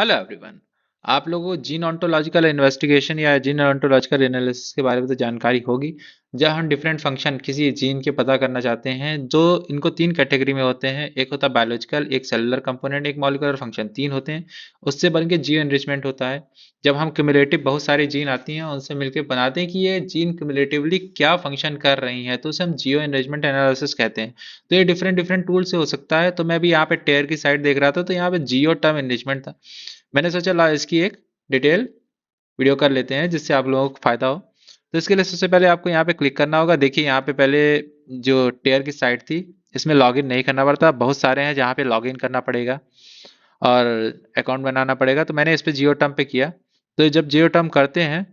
Hello everyone. आप लोगों को जीन ऑन्टोलॉजिकल इन्वेस्टिगेशन या जीन ऑन्टोलॉजिकल एनालिसिस के बारे में तो जानकारी होगी। जब हम डिफरेंट फंक्शन किसी जीन के पता करना चाहते हैं, जो इनको तीन कैटेगरी में होते हैं। एक होता है बायोलॉजिकल, एक सेलुलर कंपोनेंट, एक मॉलिक्यूलर फंक्शन, तीन होते हैं। उससे बन के जियो एनरिचमेंट होता है। जब हम क्यूमुलेटिव बहुत सारी जीन आती हैं उनसे मिलकर बनाते हैं कि ये जीन क्यूमुलेटिवली क्या फंक्शन कर रही हैं, तो उसे हम जियो एनरिचमेंट एनालिसिस कहते हैं। तो ये डिफरेंट डिफरेंट टूल से हो सकता है। तो मैं भी यहाँ पे टेयर की साइड देख रहा था, तो यहाँ पे जियो टर्म एनरिचमेंट था। मैंने सोचा ला इसकी एक डिटेल वीडियो कर लेते हैं जिससे आप लोगों को फायदा हो। तो इसके लिए सबसे पहले आपको यहाँ पे क्लिक करना होगा। देखिए यहाँ पे पहले जो टेयर की साइट थी, इसमें लॉगिन नहीं करना पड़ता। बहुत सारे हैं जहाँ पे लॉगिन करना पड़ेगा और अकाउंट बनाना पड़ेगा। तो मैंने इस पे जियो टर्म पे किया। तो जब जियो टर्म करते हैं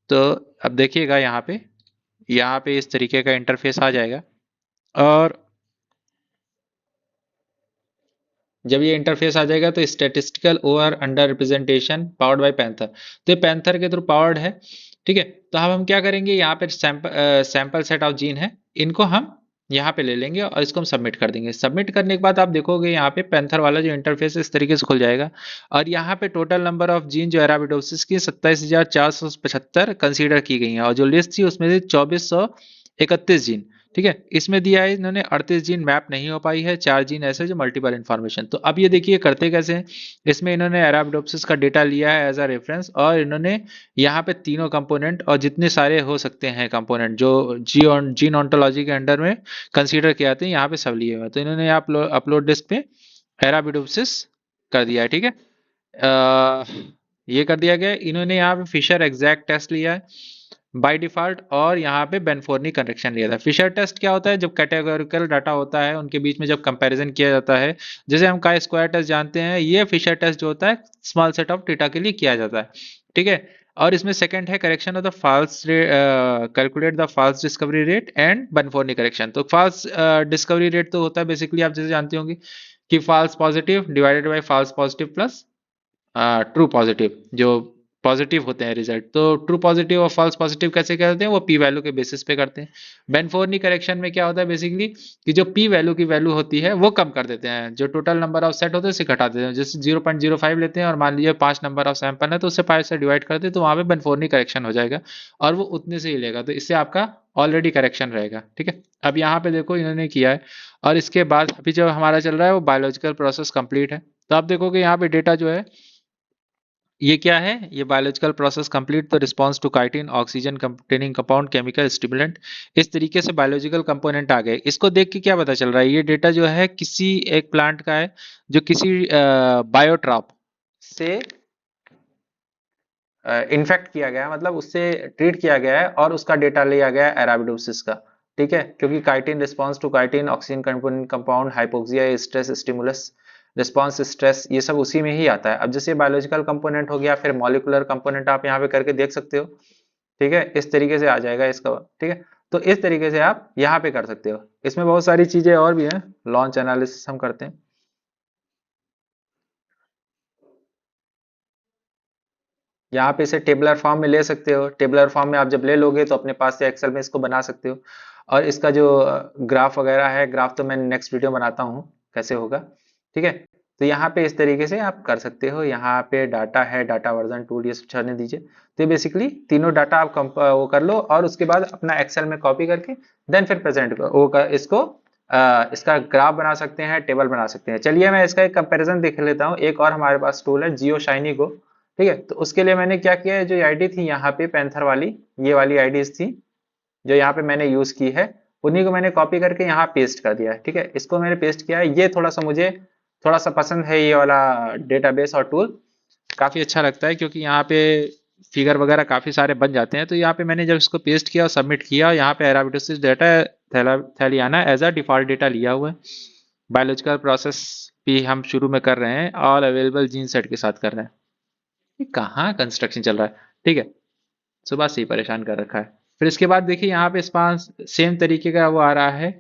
तो अब देखिएगा यहाँ पे इस तरीके का इंटरफेस आ जाएगा। और जब ये इंटरफेस आ जाएगा तो statistical over under representation powered by panther, तो ये पैंथर के थ्रू पावर्ड है। ठीक है, तो अब हम क्या करेंगे, यहाँ पे सैंपल सेट ऑफ जीन है, इनको हम यहाँ पे ले लेंगे और इसको हम सबमिट कर देंगे। सबमिट करने के बाद आप देखोगे यहाँ पे पैंथर वाला जो इंटरफेस है इस तरीके से खुल जाएगा। और यहाँ पे टोटल नंबर ऑफ जीन जो अराबिडोप्सिस की 27,475 कंसीडर की गई हैं, और जो लिस्ट थी उसमें से 2431 जीन। ठीक है, इसमें दिया है इन्होंने 38 जीन मैप नहीं हो पाई है, 4 जीन ऐसे जो मल्टीपल इन्फॉर्मेशन। तो अब ये देखिए करते कैसे हैं। इसमें इन्होंने अराबिडोप्सिस का डेटा लिया है एज अ रेफरेंस, और इन्होंने यहाँ पे तीनों कंपोनेंट और जितने सारे हो सकते हैं कंपोनेंट जो जीन ऑन्टोलॉजी के अंडर में कंसीडर किए जाते हैं, यहाँ पे सब लिए हुए हैं। तो इन्होंने यहाँ अपलोड डिस्क पे अराबिडोप्सिस कर दिया है। ठीक है, अ, ये कर दिया गया। इन्होंने यहाँ पे फिशर एग्जैक्ट टेस्ट लिया है बाय डिफॉल्ट, और यहाँ पे बेनफोर्नी करेक्शन लिया था। फिशर टेस्ट क्या होता है, जब कैटेगोरिकल डाटा होता है उनके बीच में जब कंपैरिजन किया जाता है, जैसे हम का स्क्वायर टेस्ट जानते हैं, ये फिशर टेस्ट जो होता है स्मॉल सेट ऑफ डेटा के लिए किया जाता है। ठीक है, और इसमें सेकंड है correction of the false, calculate the false discovery rate and Bonferroni correction. तो फॉल्स डिस्कवरी रेट तो होता है बेसिकली आप जैसे जानते होंगे कि false positive divided by false positive plus true positive, जो पॉजिटिव होते हैं रिजल्ट। तो ट्रू पॉजिटिव और फॉल्स पॉजिटिव कैसे करते हैं, वो पी वैल्यू के बेसिस पे करते हैं। बेनफोर्नी करेक्शन में क्या होता है बेसिकली कि जो पी वैल्यू की वैल्यू होती है वो कम कर देते हैं, जो टोटल नंबर ऑफ सेट होते हैं उसे घटा देते हैं। जैसे 0.05 लेते हैं और मान लीजिए 5 नंबर ऑफ सैंपल है तो उससे 5 से डिवाइड करते हैं, तो वहां पे बेनफोर्नी करेक्शन हो जाएगा और वो उतने से ही लेगा। तो इससे आपका ऑलरेडी करेक्शन रहेगा। ठीक है, अब यहाँ पे देखो इन्होंने किया है। और इसके बाद अभी जो हमारा चल रहा है वो बायोलॉजिकल प्रोसेस कंप्लीट है। तो आप देखोगे यहाँ पे डेटा जो है ये क्या है, ये biological process complete the response to chitin oxygen containing compound chemical stimulant. इस तरीके से बायोलॉजिकल कंपोनेंट आ गए। इसको देख के क्या पता चल रहा है, ये डेटा जो है किसी एक प्लांट का है जो किसी बायोट्रॉप से इन्फेक्ट किया गया है, मतलब उससे ट्रीट किया गया है और उसका डेटा लिया गया है अराबिडोसिस का। ठीक है, क्योंकि chitin response to chitin oxygen component compound hypoxia stress stimulus response stress, ये सब उसी में ही आता है। अब जैसे बायोलॉजिकल कंपोनेंट हो गया, फिर मॉलिक्यूलर कंपोनेंट आप यहाँ पे करके देख सकते हो। ठीक है, इस तरीके से आ जाएगा इसका। ठीक है, तो इस तरीके से आप यहाँ पे कर सकते हो। इसमें बहुत सारी चीजें और भी हैं, लॉन्च एनालिसिस हम करते हैं। यहाँ पे इसे टेबलर फॉर्म में ले सकते हो। टेबलर फॉर्म में आप जब ले लोगे तो अपने पास से एक्सेल में इसको बना सकते हो। और इसका जो ग्राफ वगैरह है, ग्राफ तो मैं नेक्स्ट वीडियो बनाता हूँ कैसे होगा। ठीक है, तो यहाँ पे इस तरीके से आप कर सकते हो। यहाँ पे डाटा है, डाटा वर्जन टूल, ये सब छोड़ने दीजिए। तो ये बेसिकली तीनों डाटा आप वो कर लो और उसके बाद अपना एक्सेल में कॉपी करके देन फिर प्रेजेंट इसको इसका ग्राफ बना सकते हैं, टेबल बना सकते हैं। चलिए मैं इसका एक कंपैरिजन देख लेता हूँ। एक और हमारे पास टूल है जियो शाइनी को। ठीक है, तो उसके लिए मैंने क्या किया है, जो आईडी थी यहाँ पे पैंथर वाली, ये वाली आईडीज थी जो यहाँ पे मैंने यूज की है, उन्हीं को मैंने कॉपी करके यहाँ पेस्ट कर दिया है। ठीक है, इसको मैंने पेस्ट किया है। ये थोड़ा सा मुझे थोड़ा सा पसंद है, ये वाला डेटाबेस और टूल काफी अच्छा लगता है, क्योंकि यहाँ पे फिगर वगैरह काफी सारे बन जाते हैं। तो यहाँ पे मैंने जब इसको पेस्ट किया और सबमिट किया, यहाँ पे Arabidopsis data thaliana as a default data लिया हुआ है। बायोलॉजिकल प्रोसेस भी हम शुरू में कर रहे हैं, ऑल अवेलेबल जीन सेट के साथ कर रहे हैं। ये कहाँ कंस्ट्रक्शन चल रहा है। ठीक है, सुबह से ही परेशान कर रखा है। फिर इसके बाद देखिए यहाँ पे रिस्पांस सेम तरीके का वो आ रहा है,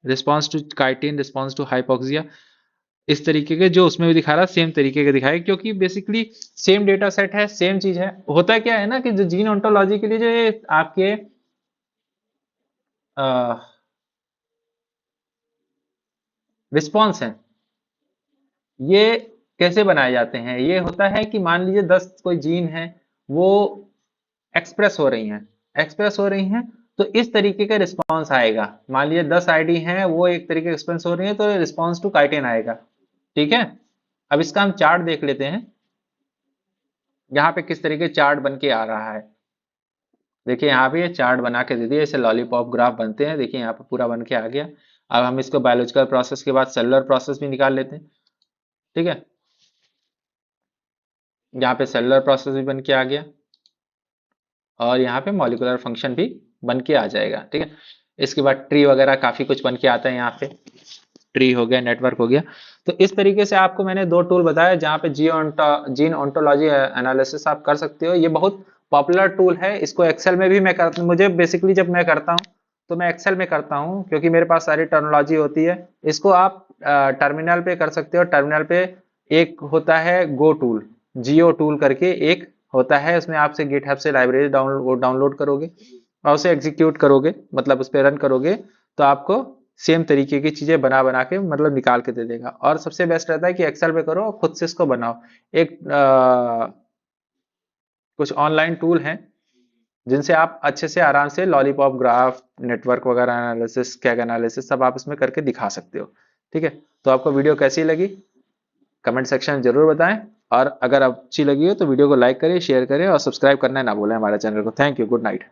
response to chitin, response to hypoxia, इस तरीके के जो उसमें भी दिखा रहा है सेम तरीके का दिखाएगा, क्योंकि बेसिकली सेम डेटा सेट है, सेम चीज है। होता क्या है ना कि जो जीन ओंटोलॉजी के लिए जो ये आपके रिस्पॉन्स है, ये कैसे बनाए जाते हैं? ये होता है कि मान लीजिए 10 कोई जीन है, वो एक्सप्रेस हो रही हैं, एक्सप्रेस हो रही हैं, तो इस तरीके का रिस्पॉन्स आएगा। मान लीजिए 10 आईडी हैं, वो एक तरीके एक्सप्रेस हो रही है, तो रिस्पॉन्स टू काइटिन आएगा। ठीक है, अब इसका हम चार्ट देख लेते हैं, यहाँ पे किस तरीके चार्ट बन के आ रहा है। देखिए यहाँ पे ये चार्ट बना के दे दिया, इसे लॉलीपॉप ग्राफ बनते हैं। देखिए यहाँ पे पूरा बन के आ गया। अब हम इसको बायोलॉजिकल प्रोसेस के बाद सेलुलर प्रोसेस भी निकाल लेते हैं। ठीक है, यहाँ पे सेलुलर प्रोसेस भी बन के आ गया और यहाँ पे मॉलिक्यूलर फंक्शन भी बन के आ जाएगा। ठीक है, इसके बाद ट्री वगैरह काफी कुछ बन के आता है। यहाँ पे ट्री हो गया, नेटवर्क हो गया। तो इस तरीके से आपको मैंने दो टूल बताया जहाँ पे जीन ऑन्टोलॉजी एनालिसिस आप कर सकते हो। ये बहुत पॉपुलर टूल है, इसको एक्सेल में भी मुझे बेसिकली जब मैं करता हूँ तो मैं एक्सेल में करता हूँ, क्योंकि मेरे पास सारी टर्मिनोलॉजी होती है। इसको आप टर्मिनल पे कर सकते हो। टर्मिनल पे एक होता है गो टूल, जियो टूल करके एक होता है, उसमें आपसे गिटहब से लाइब्रेरी डाउनलोड करोगे और उसे एग्जीक्यूट करोगे, मतलब उस पर रन करोगे, तो आपको सेम तरीके की चीजें बना बना के मतलब निकाल के दे देगा। और सबसे बेस्ट रहता है कि एक्सेल पे करो और खुद से इसको बनाओ। एक कुछ ऑनलाइन टूल हैं जिनसे आप अच्छे से आराम से लॉलीपॉप ग्राफ, नेटवर्क वगैरह एनालिसिस, कैग एनालिसिस सब आप इसमें करके दिखा सकते हो। ठीक है, तो आपको वीडियो कैसी लगी कमेंट सेक्शन में जरूर बताएं, और अगर अच्छी लगी हो तो वीडियो को लाइक करें, शेयर करें और सब्सक्राइब करना ना भूलें हमारे चैनल को। Thank you, good night.